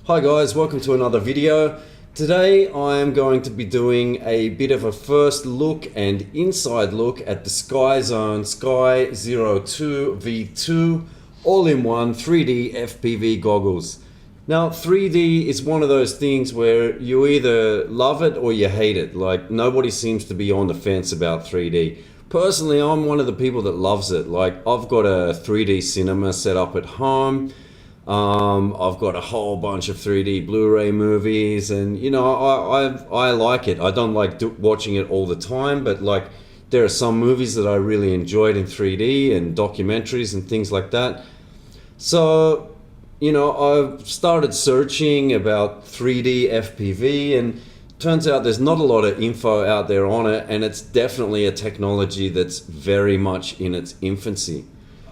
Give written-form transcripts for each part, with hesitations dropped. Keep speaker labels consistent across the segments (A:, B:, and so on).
A: Hi guys, welcome to another video. Today I am going to be doing a bit of a first look and inside look at the Skyzone Sky02 V2 all-in-one 3D FPV goggles. Now 3D is one of those things where you either love it or you hate it. Like, nobody seems to be on the fence about 3D. Personally, I'm one of the people that loves it. Like, I've got a 3D cinema set up at home. I've got a whole bunch of 3D Blu-ray movies, and you know, I like it. I don't like watching it all the time, but like, there are some movies that I really enjoyed in 3D and documentaries and things like that. So, you know, I've started searching about 3D FPV, and turns out there's not a lot of info out there on it, and it's definitely a technology that's very much in its infancy.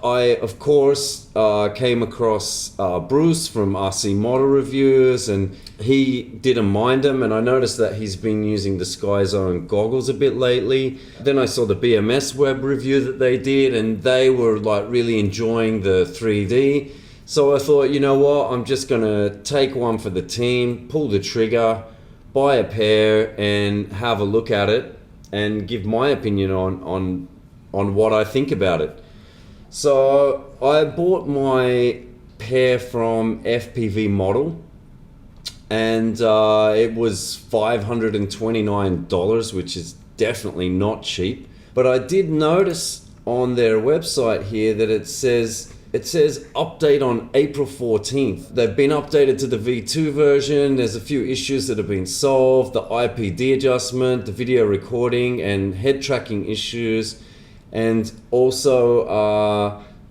A: I, of course, came across Bruce from RC Model Reviews, and he didn't mind them, and I noticed that he's been using the Skyzone goggles a bit lately. Then I saw the BMS web review that they did, and they were like really enjoying the 3D. So I thought, you know what, I'm just gonna take one for the team, pull the trigger, buy a pair, and have a look at it, and give my opinion on what I think about it. So I bought my pair from FPV Model, and it was $529, which is definitely not cheap. But I did notice on their website here that it says update on April 14th. They've been updated to the V2 version. There's a few issues that have been solved: the Ipd adjustment, the video recording, and head tracking issues. And also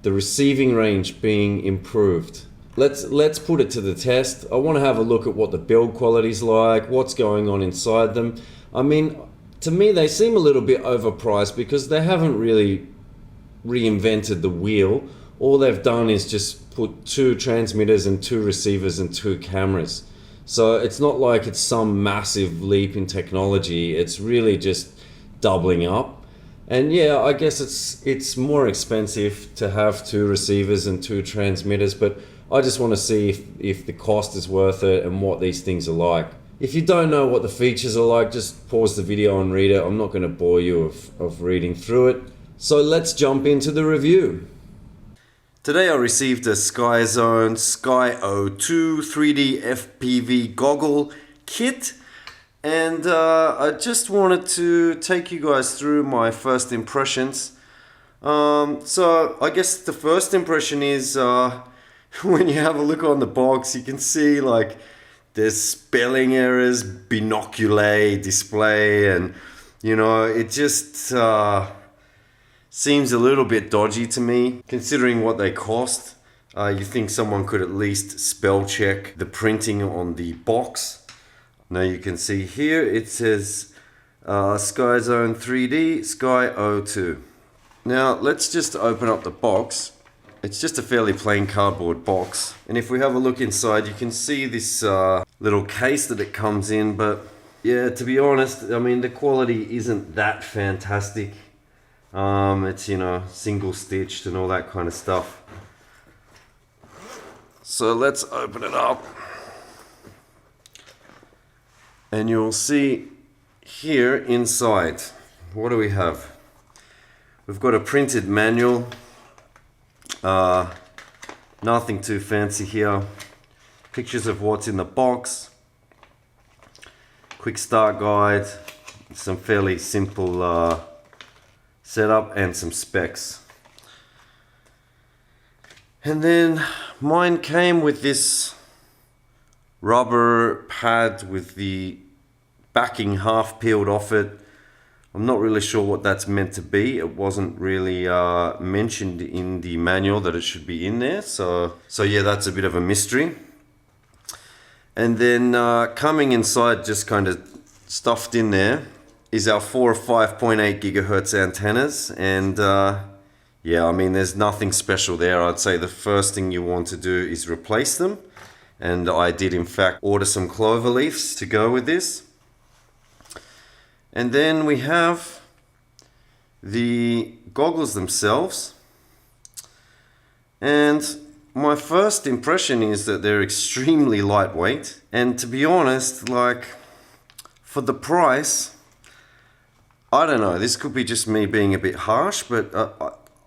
A: the receiving range being improved. Let's put it to the test. I want to have a look at what the build quality's like, what's going on inside them. I mean, to me they seem a little bit overpriced because they haven't really reinvented the wheel. All they've done is just put 2 transmitters and 2 receivers and 2 cameras. So it's not like it's some massive leap in technology. It's really just doubling up. And yeah, I guess it's more expensive to have 2 receivers and 2 transmitters, but I just want to see if the cost is worth it and what these things are like. If you don't know what the features are like, just pause the video and read it. I'm not going to bore you of reading through it. So let's jump into the review. Today I received a Skyzone Sky02 3D FPV goggle kit. And I just wanted to take you guys through my first impressions. So I guess the first impression is when you have a look on the box, you can see like there's spelling errors, binoculae display, and you know, it just seems a little bit dodgy to me considering what they cost. You think someone could at least spell check the printing on the box. Now you can see here it says Skyzone 3D Sky02. Now let's just open up the box. It's just a fairly plain cardboard box, and if we have a look inside, you can see this little case that it comes in. But yeah, to be honest, I mean, the quality isn't that fantastic. It's, you know, single stitched and all that kind of stuff. So let's open it up. And you'll see here inside, what do we have? We've got a printed manual, nothing too fancy here. Pictures of what's in the box, quick start guide, some fairly simple setup, and some specs. And then mine came with this rubber pad with the backing half peeled off it. I'm not really sure what that's meant to be. It wasn't really mentioned in the manual that it should be in there. So yeah, that's a bit of a mystery. And then coming inside, just kind of stuffed in there, is our 4 or 5.8 gigahertz antennas. And yeah, I mean, there's nothing special there. I'd say the first thing you want to do is replace them. And I did in fact order some clover leaves to go with this. And then we have the goggles themselves. And my first impression is that they're extremely lightweight, and to be honest, like, for the price, I don't know, this could be just me being a bit harsh, but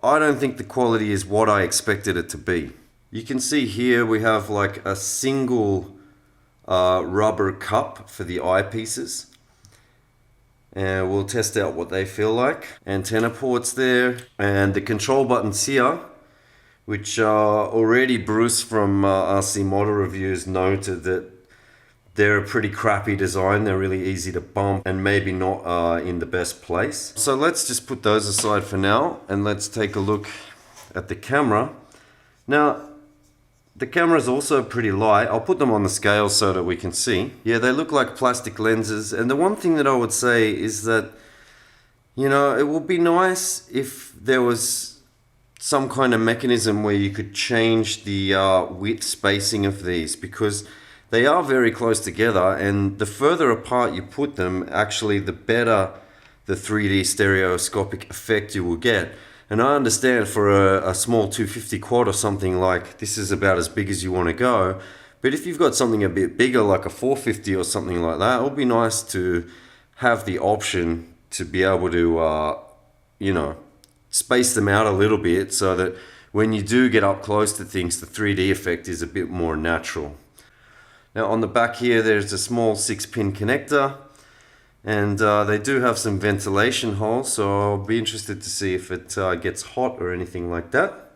A: I don't think the quality is what I expected it to be. You can see here we have like a single rubber cup for the eyepieces, and we'll test out what they feel like. Antenna ports there, and the control buttons here, which already Bruce from RC Model Reviews noted that they're a pretty crappy design. They're really easy to bump and maybe not in the best place. So let's just put those aside for now, and let's take a look at the camera. Now, the camera is also pretty light. I'll put them on the scale so that we can see. Yeah, they look like plastic lenses. And the one thing that I would say is that, you know, it would be nice if there was some kind of mechanism where you could change the width spacing of these, because they are very close together, and the further apart you put them, actually the better the 3D stereoscopic effect you will get. And I understand for a small 250 quad or something, like this is about as big as you want to go, but if you've got something a bit bigger like a 450 or something like that, it would be nice to have the option to be able to you know, space them out a little bit so that when you do get up close to things, the 3D effect is a bit more natural. Now on the back here, there's a small 6-pin connector, and they do have some ventilation holes, so I'll be interested to see if it gets hot or anything like that.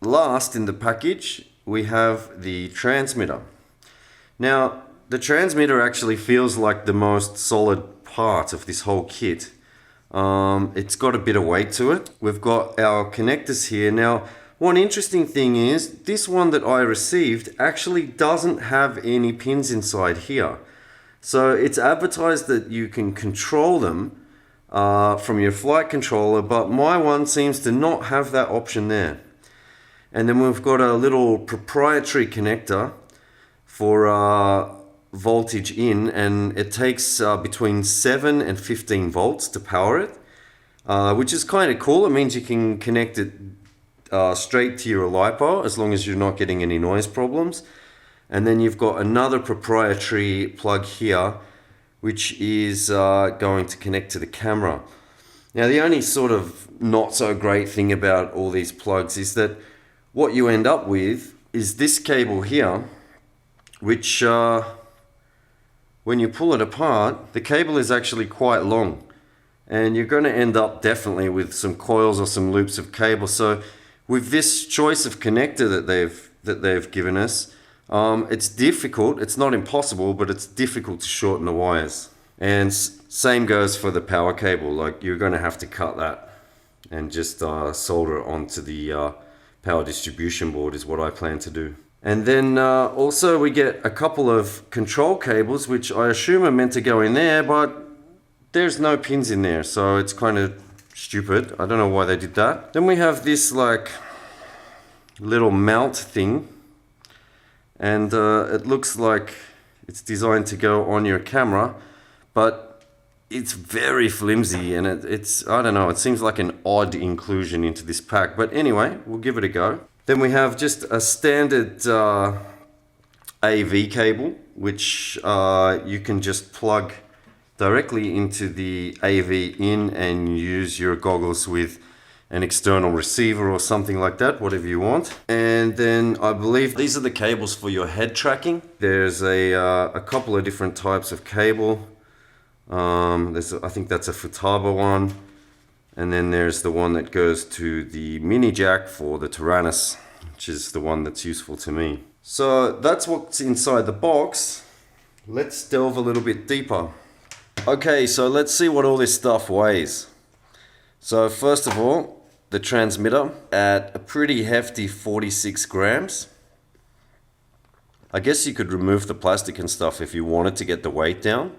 A: Last in the package, we have the transmitter. Now, the transmitter actually feels like the most solid part of this whole kit. It's got a bit of weight to it. We've got our connectors here. Now, one interesting thing is, this one that I received actually doesn't have any pins inside here. So it's advertised that you can control them from your flight controller, but my one seems to not have that option there. And then we've got a little proprietary connector for voltage in, and it takes between 7 and 15 volts to power it, which is kind of cool. It means you can connect it straight to your LiPo as long as you're not getting any noise problems. And then you've got another proprietary plug here, which is going to connect to the camera. Now, the only sort of not so great thing about all these plugs is that what you end up with is this cable here, which when you pull it apart, the cable is actually quite long, and you're going to end up definitely with some coils or some loops of cable. So with this choice of connector that they've given us, it's difficult. It's not impossible, but it's difficult to shorten the wires. And same goes for the power cable. Like, you're going to have to cut that and just solder it onto the power distribution board is what I plan to do. And then also we get a couple of control cables, which I assume are meant to go in there, but there's no pins in there, so it's kind of stupid. I don't know why they did that. Then we have this like little mount thing, and it looks like it's designed to go on your camera, but it's very flimsy, and it's I don't know, it seems like an odd inclusion into this pack, but anyway, we'll give it a go. Then we have just a standard AV cable, which you can just plug directly into the AV in and use your goggles with an external receiver or something like that, whatever you want. And then I believe these are the cables for your head tracking. There's a couple of different types of cable. I think that's a Futaba one. And then there's the one that goes to the mini jack for the Tyrannus, which is the one that's useful to me. So that's what's inside the box. Let's delve a little bit deeper. Okay, so let's see what all this stuff weighs. So first of all, the transmitter at a pretty hefty 46 grams. I guess you could remove the plastic and stuff if you wanted to get the weight down.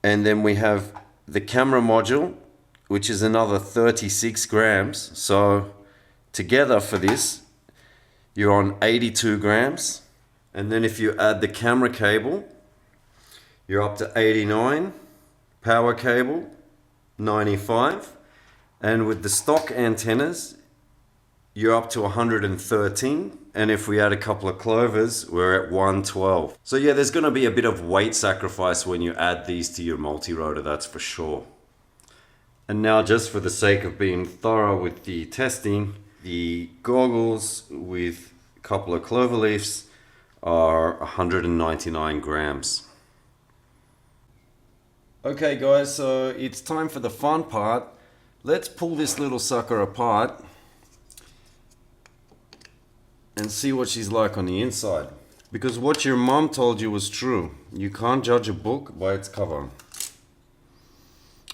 A: And then we have the camera module, which is another 36 grams. So together for this, you're on 82 grams. And then if you add the camera cable, you're up to 89. Power cable, 95. And with the stock antennas, you're up to 113. And if we add a couple of clovers, we're at 112. So yeah, there's gonna be a bit of weight sacrifice when you add these to your multi-rotor, that's for sure. And now, just for the sake of being thorough with the testing, the goggles with a couple of clover leaves are 199 grams. Okay guys, so it's time for the fun part. Let's pull this little sucker apart and see what she's like on the inside. Because what your mom told you was true. You can't judge a book by its cover.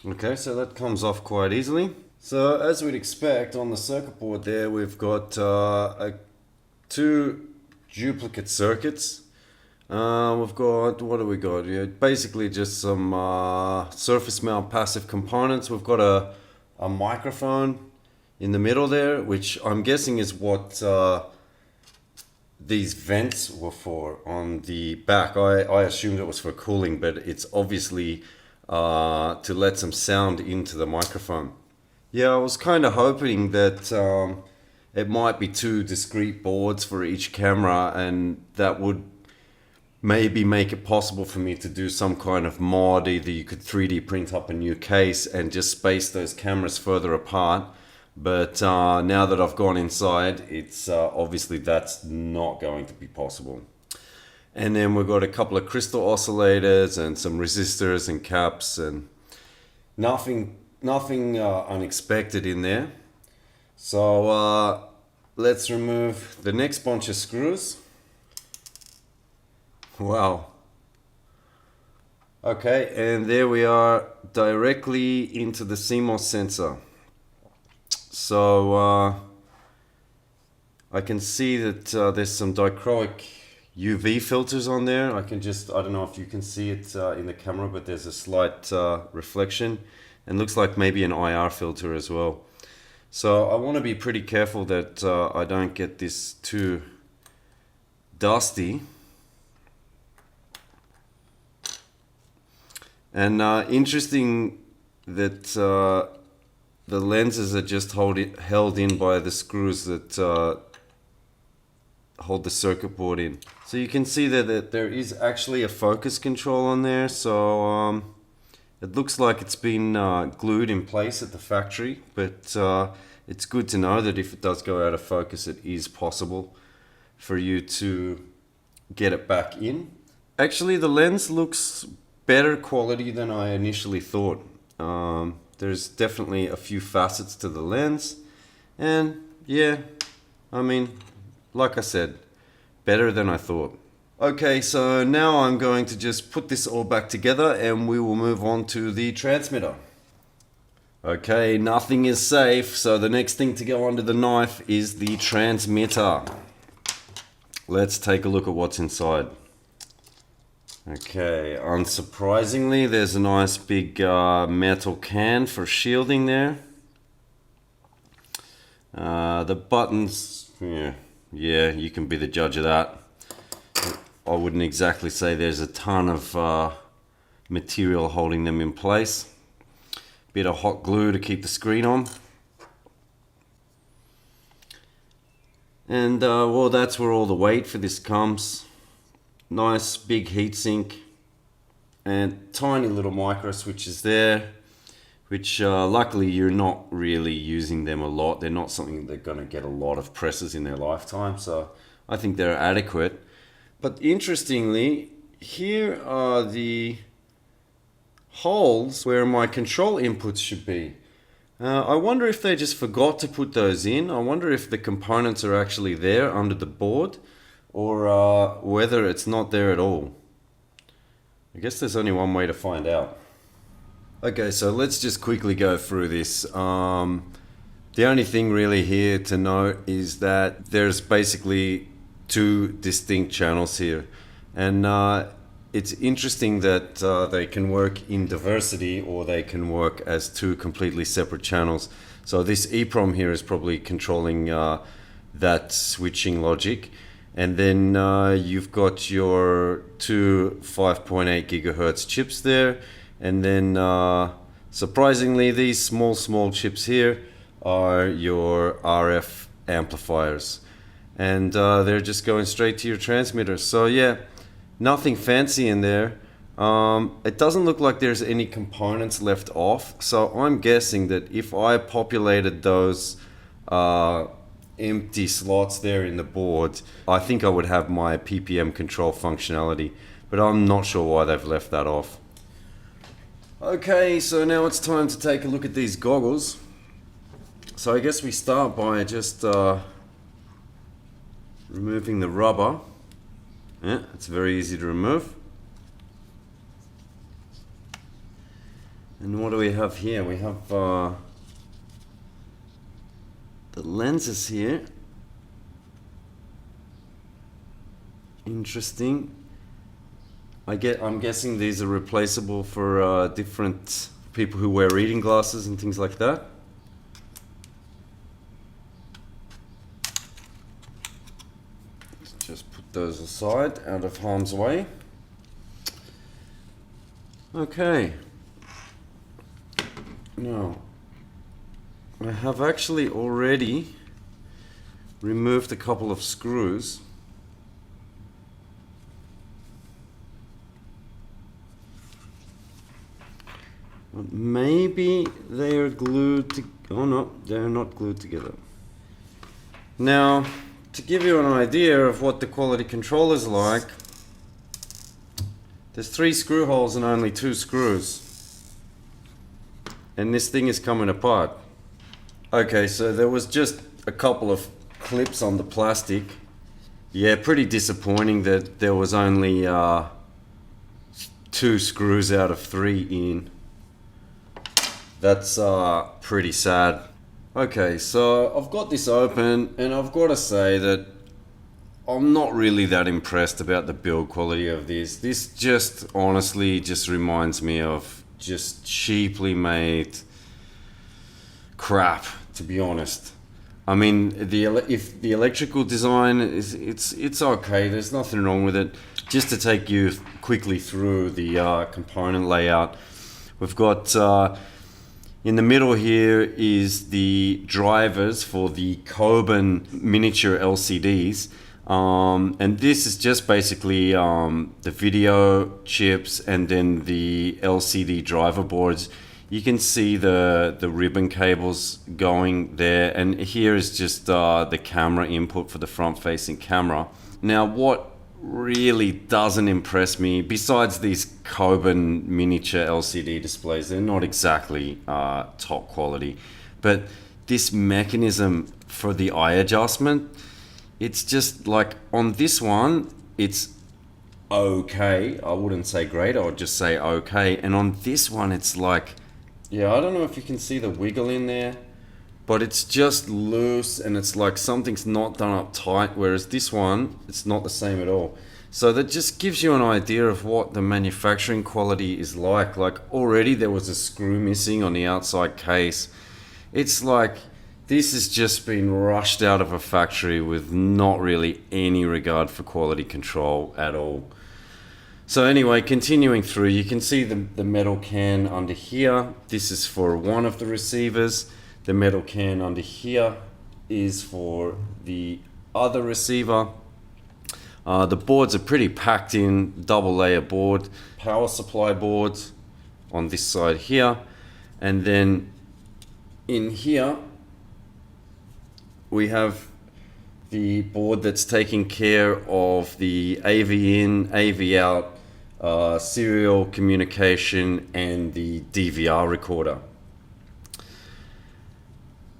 A: Okay, so that comes off quite easily. So as we'd expect, on the circuit board there, we've got two duplicate circuits. We've got, what do we got? Yeah, basically just some surface mount passive components. We've got a microphone in the middle there, which I'm guessing is what these vents were for on the back. I assumed it was for cooling, but it's obviously to let some sound into the microphone. Yeah, I was kind of hoping that it might be two discrete boards for each camera, and that would maybe make it possible for me to do some kind of mod. Either you could 3D print up a new case and just space those cameras further apart. But now that I've gone inside, it's obviously that's not going to be possible. And then we've got a couple of crystal oscillators and some resistors and caps, and nothing unexpected in there. So let's remove the next bunch of screws. Wow. Okay, and there we are, directly into the Cmos sensor. So I can see that there's some dichroic UV filters on there. I don't know if you can see it in the camera, but there's a slight reflection, and looks like maybe an IR filter as well. So I want to be pretty careful that I don't get this too dusty. And interesting that the lenses are just held in by the screws that hold the circuit board in. So you can see that there is actually a focus control on there. So it looks like it's been glued in place at the factory, but it's good to know that if it does go out of focus, it is possible for you to get it back in. Actually, the lens looks better quality than I initially thought. There's definitely a few facets to the lens, and yeah, I mean, like I said, better than I thought. Okay, so now I'm going to just put this all back together and we will move on to the transmitter. Okay, nothing is safe, so the next thing to go under the knife is the transmitter. Let's take a look at what's inside. Okay, unsurprisingly, there's a nice big metal can for shielding there. The buttons, yeah, you can be the judge of that. I wouldn't exactly say there's a ton of material holding them in place. Bit of hot glue to keep the screen on. And well, that's where all the weight for this comes. Nice big heatsink and tiny little micro switches there, which luckily you're not really using them a lot. They're not something they're going to get a lot of presses in their lifetime, so I think they're adequate. But interestingly, here are the holes where my control inputs should be. I wonder if they just forgot to put those in. I wonder if the components are actually there under the board, or whether it's not there at all. I guess there's only one way to find out. Okay, so let's just quickly go through this. The only thing really here to note is that there's basically two distinct channels here, and it's interesting that they can work in diversity, or they can work as two completely separate channels. So this EEPROM here is probably controlling that switching logic. And then you've got your two 5.8 gigahertz chips there. And then surprisingly, these small chips here are your RF amplifiers, and they're just going straight to your transmitter. So yeah, nothing fancy in there. It doesn't look like there's any components left off, so I'm guessing that if I populated those empty slots there in the board, I think I would have my PPM control functionality, but I'm not sure why they've left that off. Okay, so now it's time to take a look at these goggles. So I guess we start by just removing the rubber. Yeah, it's very easy to remove. And what do we have here? We have the lenses here. Interesting. I'm guessing these are replaceable for different people who wear reading glasses and things like that. Let's just put those aside, out of harm's way. Okay. Now, I have actually already removed a couple of screws. But maybe they are glued to, oh no, they're not glued together. Now, to give you an idea of what the quality control is like, there's 3 screw holes and only 2 screws. And this thing is coming apart. Okay, so there was just a couple of clips on the plastic. Yeah, pretty disappointing that there was only 2 screws out of 3 in. That's pretty sad. Okay, so I've got this open, and I've got to say that I'm not really that impressed about the build quality of this. This just honestly just reminds me of just cheaply made crap, to be honest. I mean, if the electrical design is it's okay, there's nothing wrong with it. Just to take you quickly through the component layout, we've got in the middle here is the drivers for the Coben miniature LCDs. And this is just basically the video chips and then the LCD driver boards. You can see the ribbon cables going there, and here is just the camera input for the front-facing camera. Now, what really doesn't impress me, besides these Coben miniature LCD displays, they're not exactly top quality, but this mechanism for the eye adjustment, it's just like on this one, it's okay. I wouldn't say great, I would just say okay. And on this one, it's like, yeah, I don't know if you can see the wiggle in there, but it's just loose and it's like something's not done up tight, whereas this one, it's not the same at all. So that just gives you an idea of what the manufacturing quality is like. Like already there was a screw missing on the outside case. It's like, this has just been rushed out of a factory with not really any regard for quality control at all. So anyway, continuing through, you can see the metal can under here. This is for one of the receivers. The metal can under here is for the other receiver. The boards are pretty packed in, double layer board. Power supply boards on this side here. And then in here, we have the board that's taking care of the AV in, AV out, serial communication, and the DVR recorder.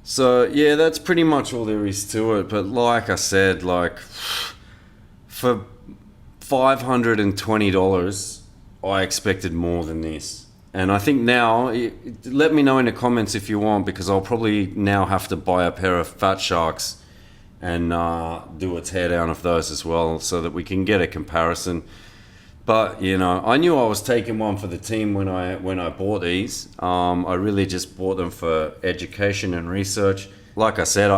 A: So yeah, that's pretty much all there is to it. But like I said, like for $520, I expected more than this. And I think now, let me know in the comments if you want, because I'll probably now have to buy a pair of Fat Sharks and do a teardown of those as well, so that we can get a comparison. But you know, I knew I was taking one for the team when I bought these. I really just bought them for education and research. Like I said,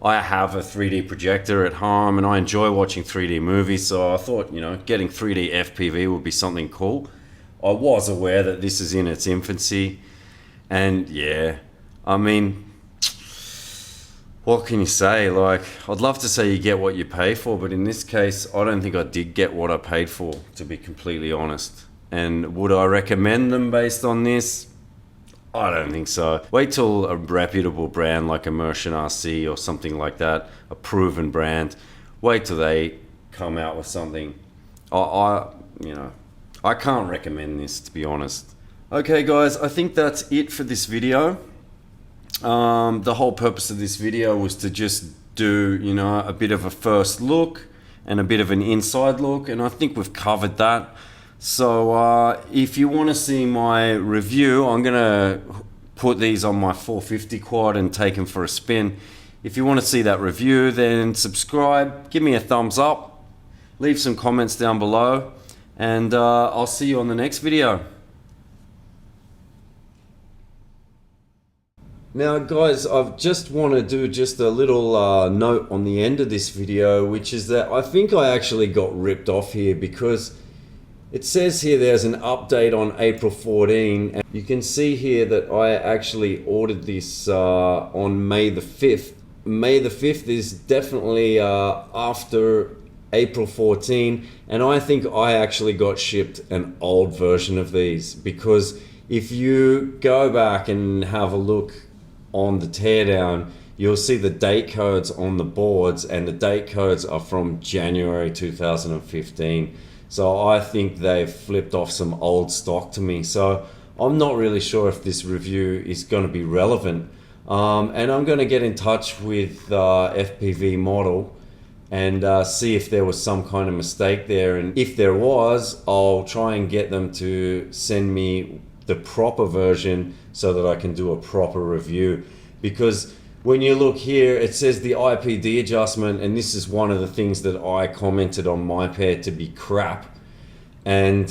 A: I have a 3D projector at home and I enjoy watching 3D movies, so I thought, you know, getting 3D FPV would be something cool. I was aware that this is in its infancy, and yeah, I mean, what can you say? Like, I'd love to say you get what you pay for, but in this case, I don't think I did get what I paid for, to be completely honest. And would I recommend them based on this? I don't think so. Wait till a reputable brand like Immersion RC or something like that, a proven brand, wait till they come out with something. I can't recommend this, to be honest. Okay guys, I think that's it for this video. The whole purpose of this video was to just do, a bit of a first look and a bit of an inside look, and I think we've covered that. So if you want to see my review, I'm gonna put these on my 450 quad and take them for a spin. If you want to see that review, then subscribe, give me a thumbs up, leave some comments down below, and I'll see you on the next video. Now guys, I just want to do just a little note on the end of this video, which is that I think I actually got ripped off here, because it says here there's an update on April 14, and you can see here that I actually ordered this on May the 5th. May the 5th is definitely after April 14, and I think I actually got shipped an old version of these, because if you go back and have a look on the teardown, you'll see the date codes on the boards, and the date codes are from January 2015. So I think they've flipped off some old stock to me. So I'm not really sure if this review is going to be relevant. And I'm going to get in touch with FPV Model and see if there was some kind of mistake there. And if there was, I'll try and get them to send me the proper version so that I can do a proper review. Because when you look here, it says the Ipd adjustment, and this is one of the things that I commented on my pair to be crap. And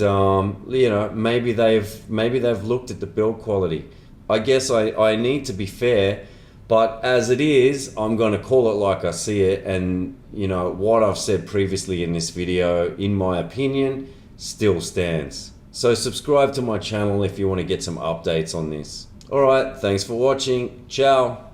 A: maybe they've looked at the build quality. I guess I need to be fair, but as it is, I'm going to call it like I see it. And what I've said previously in this video, in my opinion, still stands. So subscribe to my channel if you want to get some updates on this. Alright, thanks for watching. Ciao.